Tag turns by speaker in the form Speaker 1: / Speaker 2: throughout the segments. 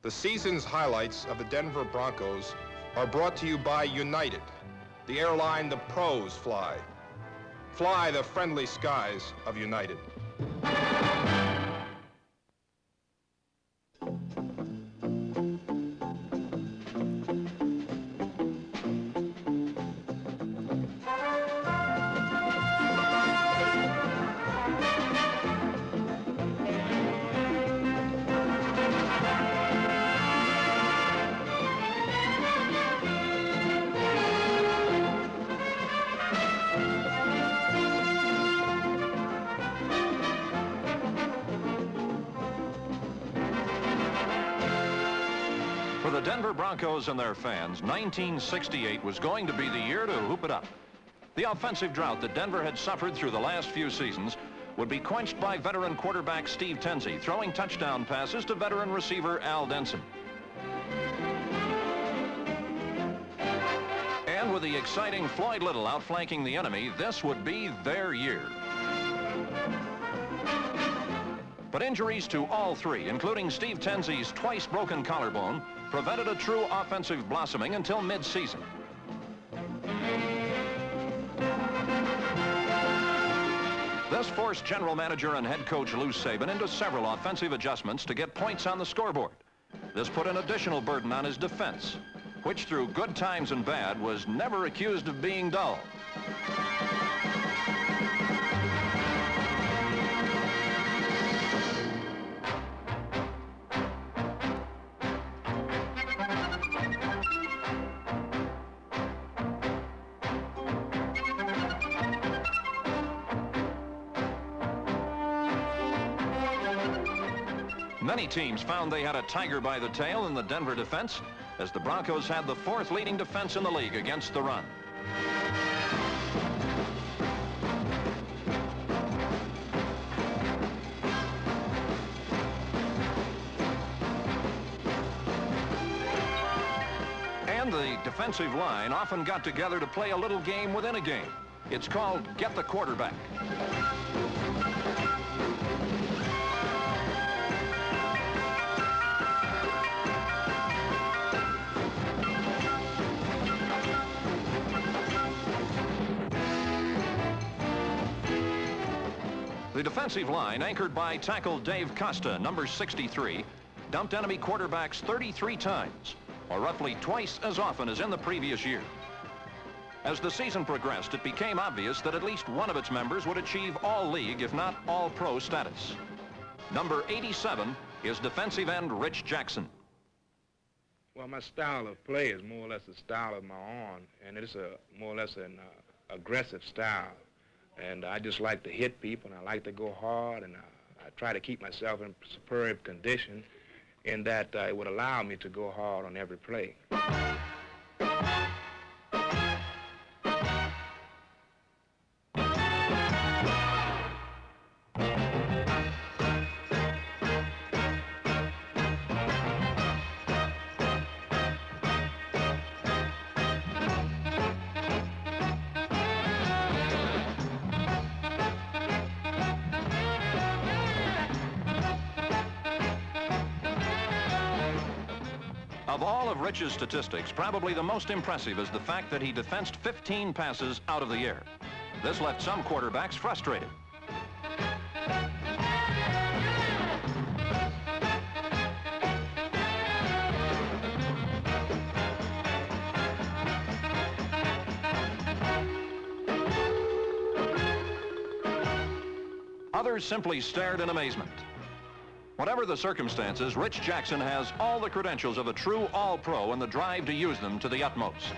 Speaker 1: The season's highlights of the Denver Broncos are brought to you by United, the airline the pros fly. Fly the friendly skies of United.
Speaker 2: For the Denver Broncos and their fans, 1968 was going to be the year to hoop it up. The offensive drought that Denver had suffered through the last few seasons would be quenched by veteran quarterback Steve Tenzi, throwing touchdown passes to veteran receiver Al Denson. And with the exciting Floyd Little outflanking the enemy, this would be their year. But injuries to all three, including Steve Tenzi's twice broken collarbone, prevented a true offensive blossoming until mid-season. This forced general manager and head coach Lou Saban into several offensive adjustments to get points on the scoreboard. This put an additional burden on his defense, which through good times and bad was never accused of being dull. Many teams found they had a tiger by the tail in the Denver defense, as the Broncos had the fourth leading defense in the league against the run. And the defensive line often got together to play a little game within a game. It's called Get the Quarterback. The defensive line, anchored by tackle Dave Costa, number 63, dumped enemy quarterbacks 33 times, or roughly twice as often as in the previous year. As the season progressed, it became obvious that at least one of its members would achieve all-league, if not all-pro status. Number 87 is defensive end Rich Jackson.
Speaker 3: Well, my style of play is more or less the style of my arm, and it's more or less an aggressive style. And I just like to hit people, and I like to go hard, and I try to keep myself in superb condition in that it would allow me to go hard on every play.
Speaker 2: Of all of Rich's statistics, probably the most impressive is the fact that he defensed 15 passes out of the air. This left some quarterbacks frustrated. Others simply stared in amazement. Whatever the circumstances, Rich Jackson has all the credentials of a true all-pro and the drive to use them to the utmost.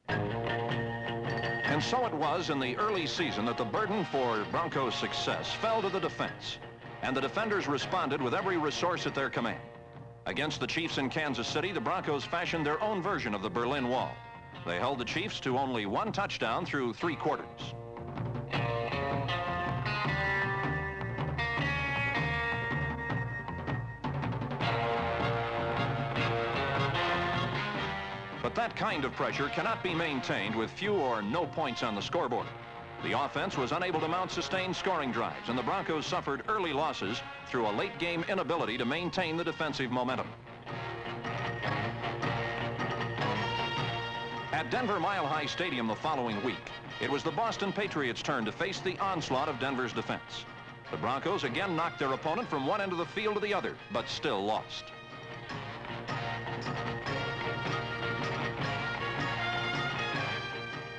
Speaker 2: And so it was in the early season that the burden for Broncos' success fell to the defense, and the defenders responded with every resource at their command. Against the Chiefs in Kansas City, the Broncos fashioned their own version of the Berlin Wall. They held the Chiefs to only one touchdown through 3 quarters. But that kind of pressure cannot be maintained with few or no points on the scoreboard. The offense was unable to mount sustained scoring drives, and the Broncos suffered early losses through a late-game inability to maintain the defensive momentum. At Denver Mile High Stadium the following week, it was the Boston Patriots' turn to face the onslaught of Denver's defense. The Broncos again knocked their opponent from one end of the field to the other, but still lost.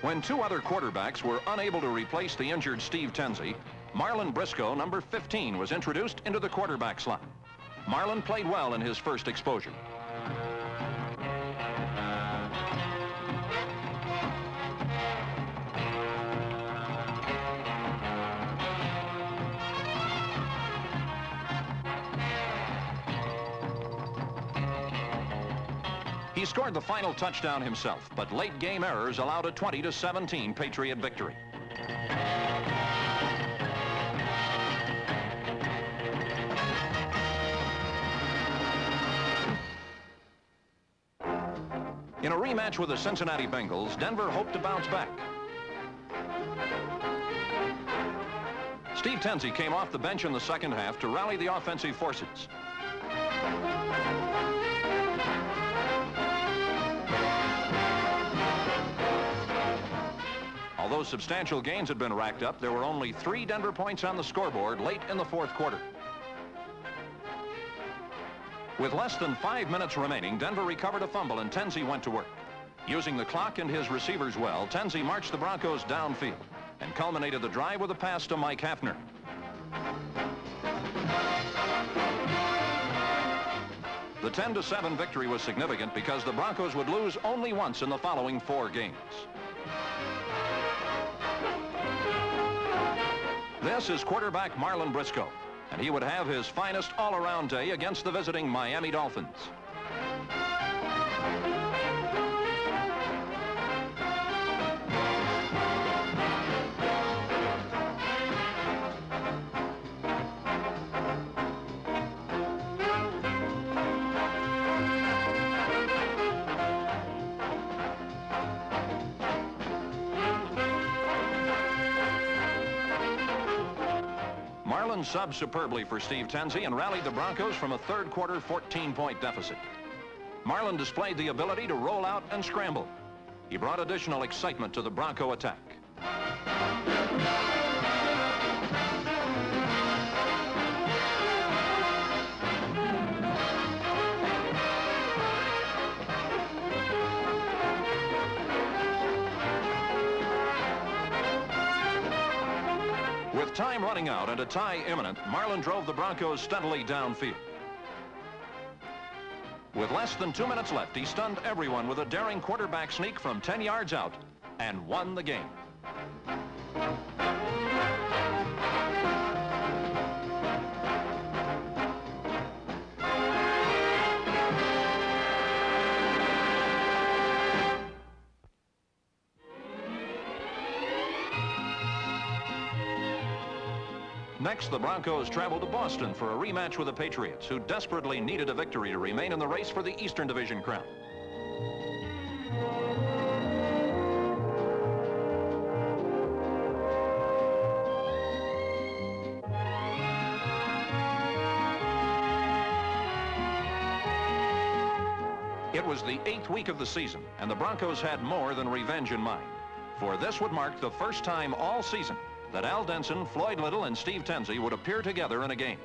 Speaker 2: When two other quarterbacks were unable to replace the injured Steve Tenzi, Marlon Briscoe, number 15, was introduced into the quarterback slot. Marlon played well in his first exposure. He scored the final touchdown himself, but late game errors allowed a 20-17 Patriot victory. In a rematch with the Cincinnati Bengals, Denver hoped to bounce back. Steve Tenzi came off the bench in the second half to rally the offensive forces. Although substantial gains had been racked up, there were only 3 Denver points on the scoreboard late in the fourth quarter. With less than 5 minutes remaining, Denver recovered a fumble and Tenzi went to work. Using the clock and his receivers well, Tenzi marched the Broncos downfield and culminated the drive with a pass to Mike Hafner. The 10-7 victory was significant because the Broncos would lose only once in the following 4 games. This is quarterback Marlon Briscoe, and he would have his finest all-around day against the visiting Miami Dolphins. Marlon subbed superbly for Steve Tenzi and rallied the Broncos from a third quarter 14-point deficit. Marlon displayed the ability to roll out and scramble. He brought additional excitement to the Bronco attack. With time running out and a tie imminent, Marlon drove the Broncos steadily downfield. With less than 2 minutes left, he stunned everyone with a daring quarterback sneak from 10 yards out and won the game. Next, the Broncos traveled to Boston for a rematch with the Patriots, who desperately needed a victory to remain in the race for the Eastern Division crown. It was the 8th week of the season, and the Broncos had more than revenge in mind. For this would mark the first time all season that Al Denson, Floyd Little, and Steve Tenzi would appear together in a game.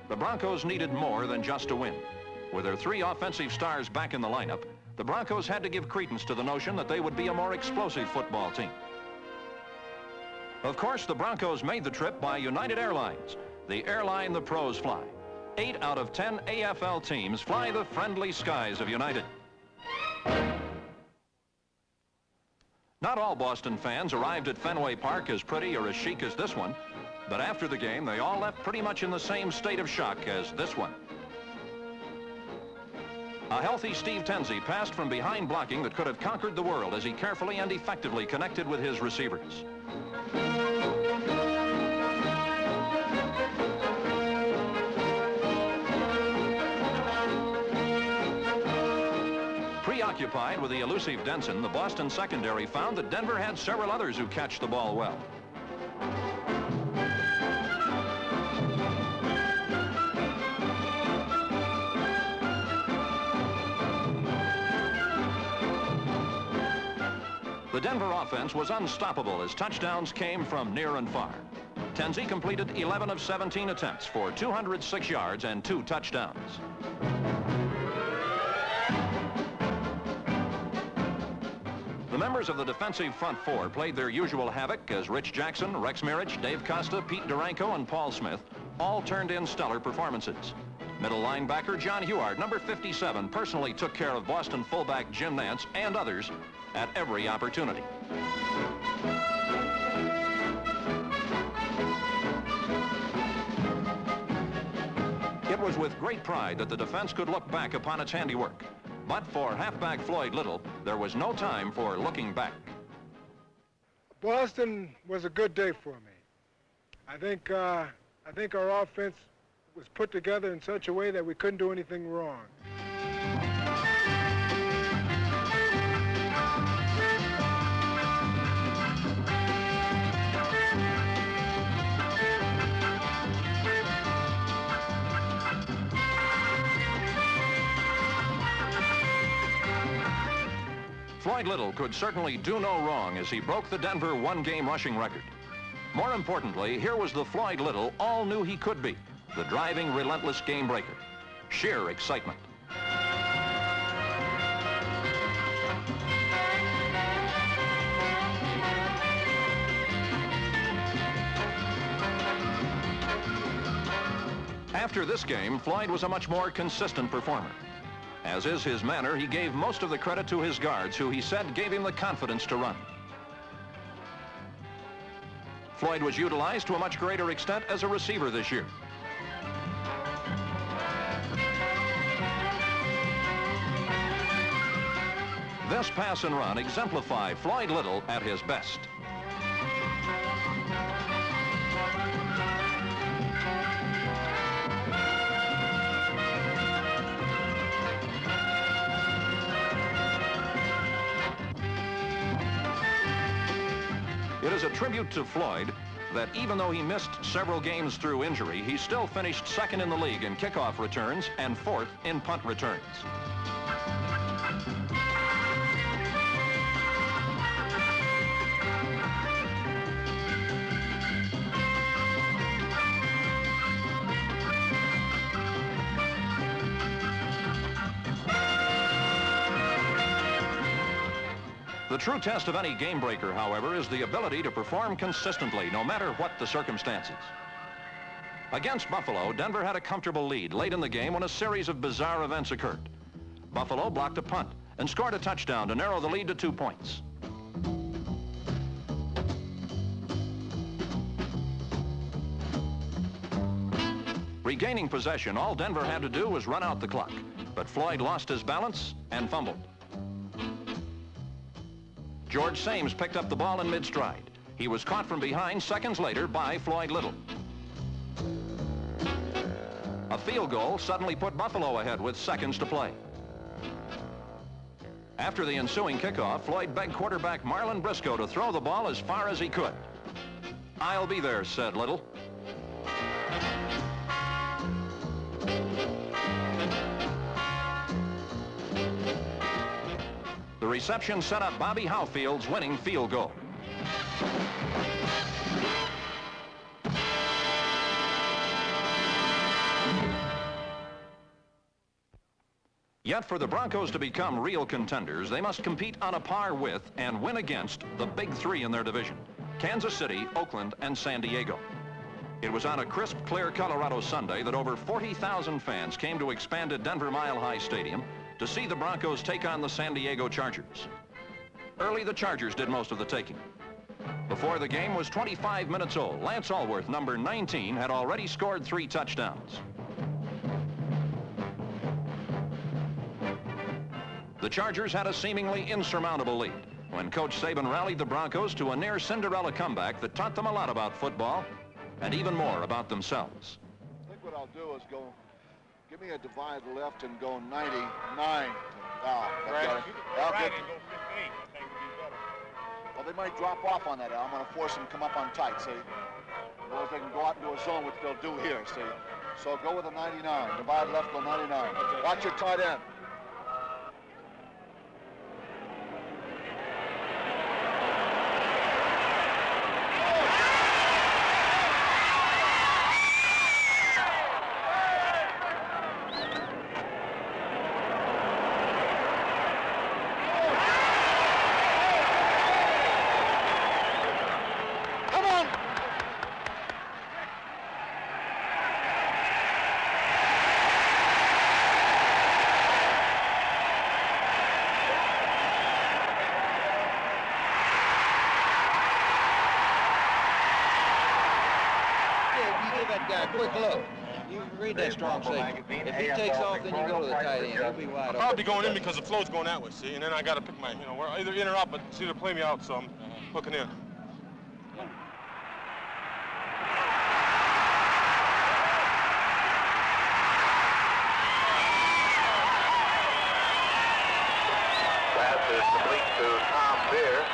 Speaker 2: The Broncos needed more than just a win. With their 3 offensive stars back in the lineup, the Broncos had to give credence to the notion that they would be a more explosive football team. Of course, the Broncos made the trip by United Airlines, the airline the pros fly. 8 out of 10 AFL teams fly the friendly skies of United. Not all Boston fans arrived at Fenway Park as pretty or as chic as this one, but after the game, they all left pretty much in the same state of shock as this one. A healthy Steve Tenzi passed from behind blocking that could have conquered the world as he carefully and effectively connected with his receivers. Preoccupied with the elusive Denson, the Boston secondary found that Denver had several others who catch the ball well. The Denver offense was unstoppable as touchdowns came from near and far. Tenzie completed 11 of 17 attempts for 206 yards and 2 touchdowns. The members of the defensive front four played their usual havoc as Rich Jackson, Rex Mirich, Dave Costa, Pete Duranko, and Paul Smith all turned in stellar performances. Middle linebacker John Huard, number 57, personally took care of Boston fullback Jim Nantz and others at every opportunity. It was with great pride that the defense could look back upon its handiwork. But for halfback Floyd Little, there was no time for looking back.
Speaker 4: Boston was a good day for me. I think our offense was put together in such a way that we couldn't do anything wrong.
Speaker 2: Floyd Little could certainly do no wrong as he broke the Denver one-game rushing record. More importantly, here was the Floyd Little all knew he could be, the driving, relentless game breaker. Sheer excitement. After this game, Floyd was a much more consistent performer. As is his manner, he gave most of the credit to his guards, who he said gave him the confidence to run. Floyd was utilized to a much greater extent as a receiver this year. This pass and run exemplify Floyd Little at his best. It is a tribute to Floyd that even though he missed several games through injury, he still finished second in the league in kickoff returns and fourth in punt returns. The true test of any game breaker, however, is the ability to perform consistently, no matter what the circumstances. Against Buffalo, Denver had a comfortable lead late in the game when a series of bizarre events occurred. Buffalo blocked a punt and scored a touchdown to narrow the lead to 2 points. Regaining possession, all Denver had to do was run out the clock, but Floyd lost his balance and fumbled. George Sames picked up the ball in mid-stride. He was caught from behind seconds later by Floyd Little. A field goal suddenly put Buffalo ahead with seconds to play. After the ensuing kickoff, Floyd begged quarterback Marlon Briscoe to throw the ball as far as he could. "I'll be there," said Little. The reception set up Bobby Howfield's winning field goal. Yet for the Broncos to become real contenders, they must compete on a par with and win against the big three in their division: Kansas City, Oakland, and San Diego. It was on a crisp, clear Colorado Sunday that over 40,000 fans came to expanded Denver Mile High Stadium to see the Broncos take on the San Diego Chargers. Early, the Chargers did most of the taking. Before the game was 25 minutes old, Lance Allworth, number 19, had already scored 3 touchdowns. The Chargers had a seemingly insurmountable lead when Coach Saban rallied the Broncos to a near Cinderella comeback that taught them a lot about football and even more about themselves.
Speaker 5: I think what I'll do is give me a divide left and go 99. Wow,
Speaker 4: right.
Speaker 5: get. Well, they might drop off on that. I'm going to force them to come up on tight, see? Otherwise, they can go out into a zone, which they'll do here, see? So go with a 99. Divide left, go 99. Watch your tight end.
Speaker 6: Quick look. You read that strong safety. If he takes off, then you go to the tight end. He'll be wide open.
Speaker 7: I'll probably be going in because the flow's going that way, see? And then I got to pick my, we're either in or out, but it's either play me out, so I'm looking in.
Speaker 8: Pass is complete to Tom Beer.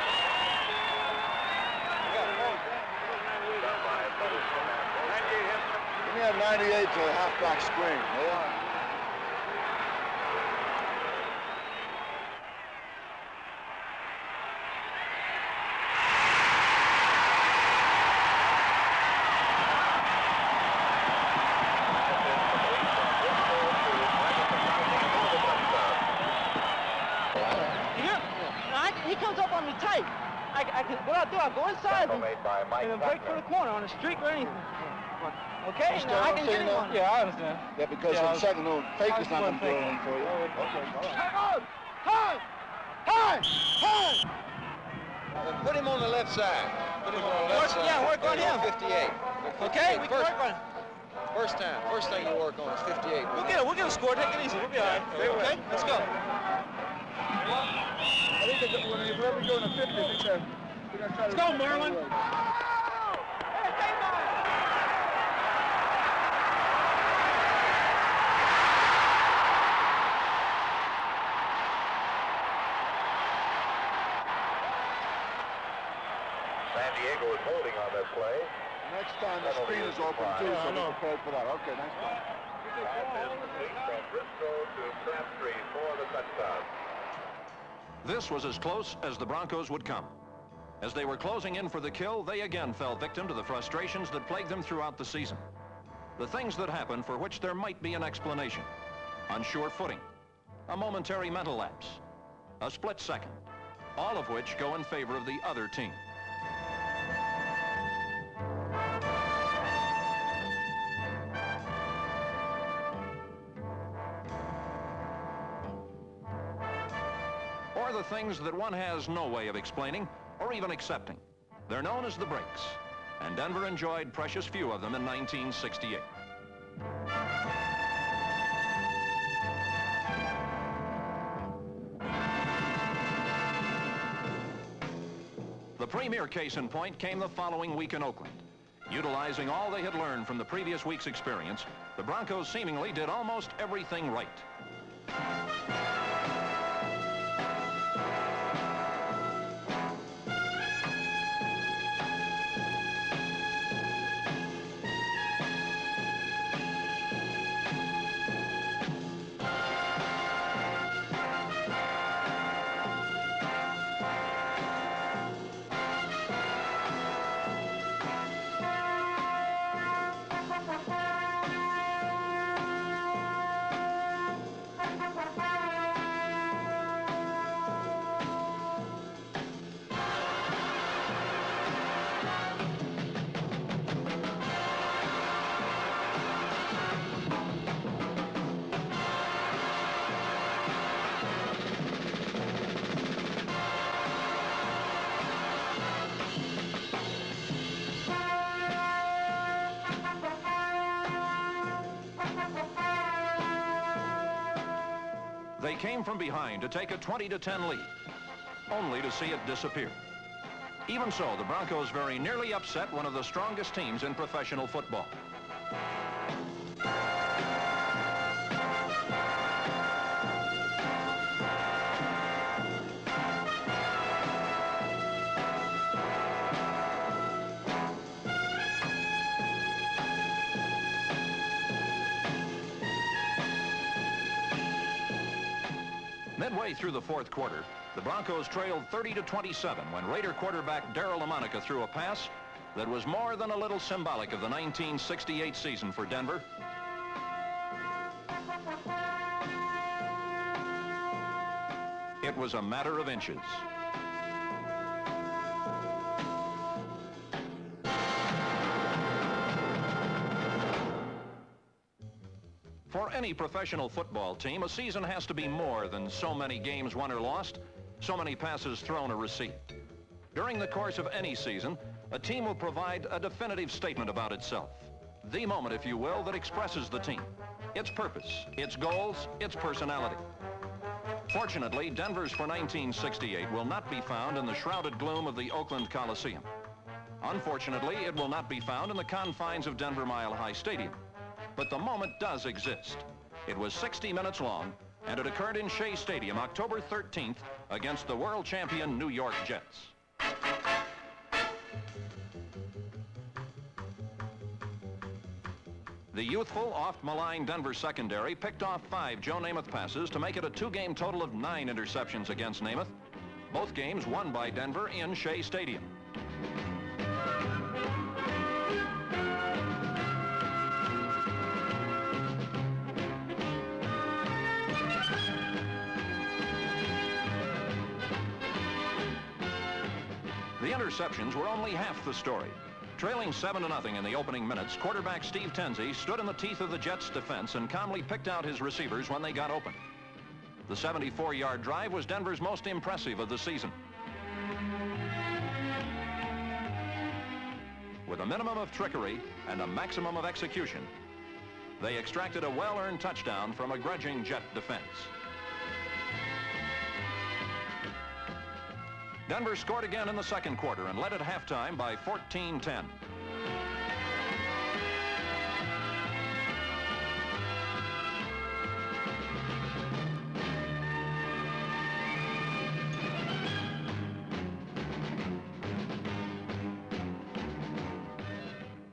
Speaker 5: 98 to a halfback screen. Yeah.
Speaker 9: He comes up on me tight. What I do, I go inside and then break for the corner on a streak or anything. Okay, now I can get him on.
Speaker 4: Yeah, I understand.
Speaker 5: Yeah, because in the second, no, fake is not going to do anything for you.
Speaker 9: Okay, high!
Speaker 6: Put him on the left side. Put him on the left side.
Speaker 9: Yeah, work on him.
Speaker 6: 58.
Speaker 9: Okay, we can work on him.
Speaker 6: First thing you work on is 58.
Speaker 9: We'll get a score. Take it easy. We'll be all right. Okay, let's go.
Speaker 4: I think that whenever we go in the 50, I think that we're going to try to...
Speaker 9: Let's go, Merlin.
Speaker 8: San Diego is holding on that play.
Speaker 5: Next time the screen is open too, so they're prepared for that. Okay, next time.
Speaker 8: Pass is complete from Briscoe to Crabtree for the touchdown.
Speaker 2: This was as close as the Broncos would come. As they were closing in for the kill, they again fell victim to the frustrations that plagued them throughout the season. The things that happen for which there might be an explanation. Unsure footing, a momentary mental lapse, a split second, all of which go in favor of the other team. Or the things that one has no way of explaining or even accepting. They're known as the breaks, and Denver enjoyed precious few of them in 1968. The premier case in point came the following week in Oakland. Utilizing all they had learned from the previous week's experience, the Broncos seemingly did almost everything right. They came from behind to take a 20-10 lead, only to see it disappear. Even so, the Broncos very nearly upset one of the strongest teams in professional football. midway through the fourth quarter, the Broncos trailed 30-27 when Raider quarterback Darryl LaMonica threw a pass that was more than a little symbolic of the 1968 season for Denver. It was a matter of inches. For any professional football team, a season has to be more than so many games won or lost, so many passes thrown or received. During the course of any season, a team will provide a definitive statement about itself. The moment, if you will, that expresses the team, its purpose, its goals, its personality. Fortunately, Denver's for 1968 will not be found in the shrouded gloom of the Oakland Coliseum. Unfortunately, it will not be found in the confines of Denver Mile High Stadium. But the moment does exist. It was 60 minutes long, and it occurred in Shea Stadium, October 13th, against the world champion New York Jets. The youthful, oft-maligned Denver secondary picked off 5 Joe Namath passes to make it a 2-game total of 9 interceptions against Namath. Both games won by Denver in Shea Stadium. The interceptions were only half the story. Trailing 7-0 in the opening minutes, quarterback Steve Tenzi stood in the teeth of the Jets' defense and calmly picked out his receivers when they got open. The 74-yard drive was Denver's most impressive of the season. With a minimum of trickery and a maximum of execution, they extracted a well-earned touchdown from a grudging Jet defense. Denver scored again in the second quarter and led at halftime by 14-10.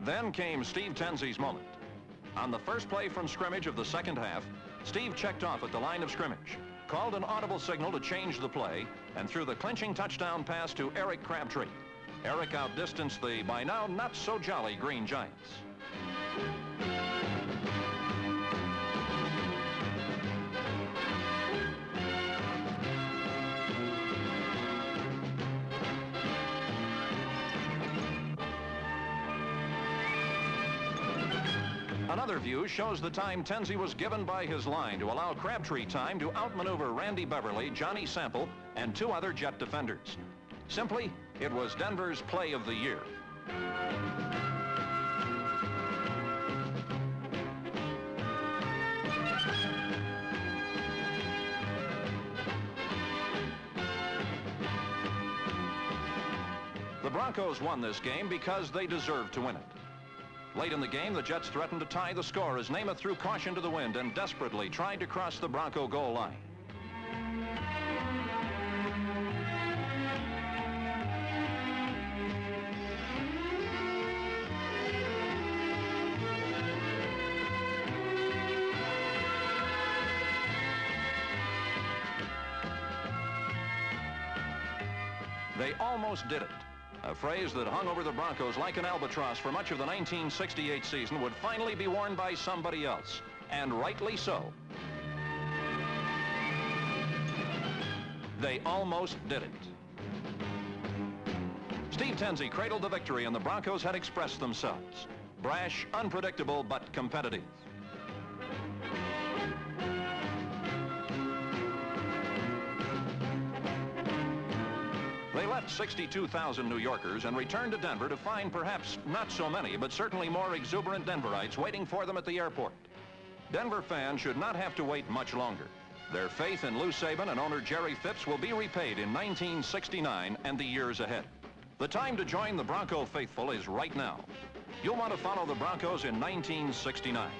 Speaker 2: Then came Steve Tenzi's moment. On the first play from scrimmage of the second half, Steve checked off at the line of scrimmage, called an audible signal to change the play, and threw the clinching touchdown pass to Eric Crabtree. Eric outdistanced the by now not-so-jolly Green Giants. Another view shows the time Tenzi was given by his line to allow Crabtree time to outmaneuver Randy Beverly, Johnny Sample, and 2 other Jet defenders. Simply, it was Denver's play of the year. The Broncos won this game because they deserved to win it. Late in the game, the Jets threatened to tie the score as Namath threw caution to the wind and desperately tried to cross the Bronco goal line. They almost did it. A phrase that hung over the Broncos like an albatross for much of the 1968 season would finally be worn by somebody else, and rightly so. They almost did it. Steve Tenzi cradled the victory, and the Broncos had expressed themselves. Brash, unpredictable, but competitive. They left 62,000 New Yorkers and returned to Denver to find perhaps not so many, but certainly more exuberant Denverites waiting for them at the airport. Denver fans should not have to wait much longer. Their faith in Lou Saban and owner Jerry Phipps will be repaid in 1969 and the years ahead. The time to join the Bronco faithful is right now. You'll want to follow the Broncos in 1969.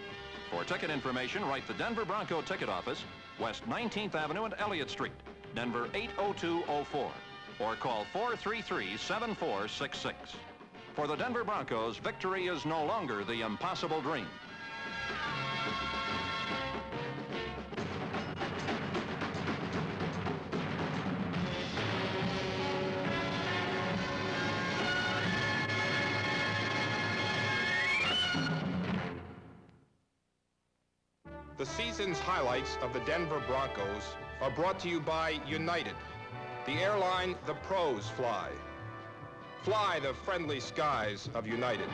Speaker 2: For ticket information, write the Denver Bronco Ticket Office, West 19th Avenue and Elliott Street, Denver 80204. Or call 433-7466. For the Denver Broncos, victory is no longer the impossible dream.
Speaker 1: season's highlights of the Denver Broncos are brought to you by United, the airline the pros fly. Fly the friendly skies of United.